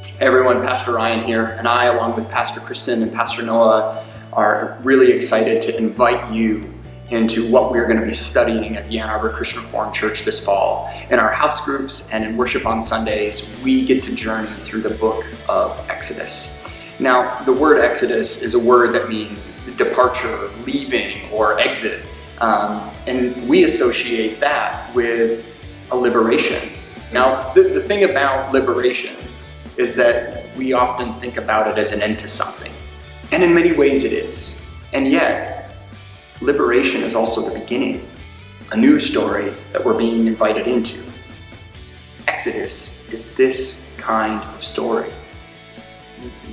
Hey everyone, Pastor Ryan here, and I, along with Pastor Kristen and Pastor Noah, are really excited to invite you into what we're going to be studying at the Arbor Christian Reformed Church this fall. In our house groups and in worship on Sundays, we get to journey through the book of Exodus. Now, the word Exodus is a word that means departure, leaving, or exit, and we associate that with a liberation. Now, the thing about liberation is that we often think about it as an end to something. And in many ways it is. And yet, liberation is also the beginning, a new story that we're being invited into. Exodus is this kind of story.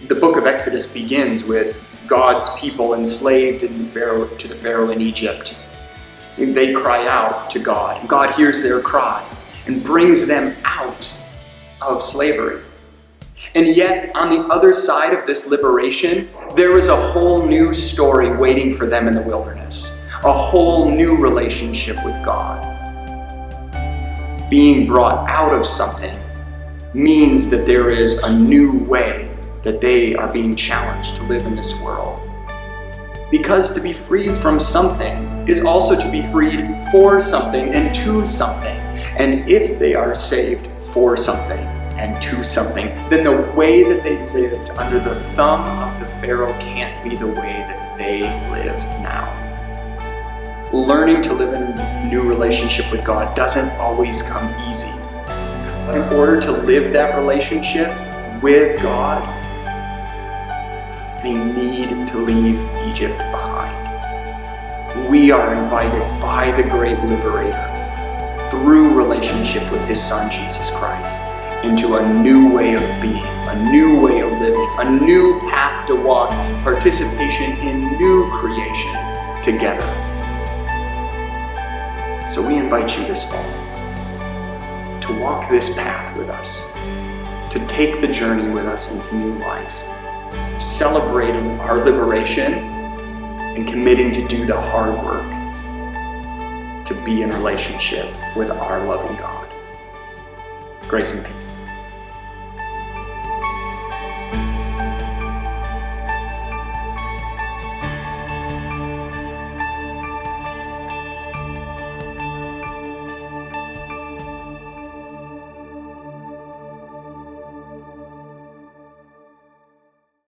The book of Exodus begins with God's people enslaved to the Pharaoh in Egypt. They cry out to God, and God hears their cry and brings them out of slavery. And yet, on the other side of this liberation, there is a whole new story waiting for them in the wilderness. A whole new relationship with God. Being brought out of something means that there is a new way that they are being challenged to live in this world. Because to be freed from something is also to be freed for something and to something. And if they are saved for something and to something, then the way that they lived under the thumb of the Pharaoh can't be the way that they live now. Learning to live in a new relationship with God doesn't always come easy. But in order to live that relationship with God, they need to leave Egypt behind. We are invited by the great liberator through relationship with his son, Jesus Christ, into a new way of being, a new way of living, a new path to walk, participation in new creation together. So we invite you this fall to walk this path with us, to take the journey with us into new life, celebrating our liberation and committing to do the hard work to be in relationship with our loving God. Grace and peace.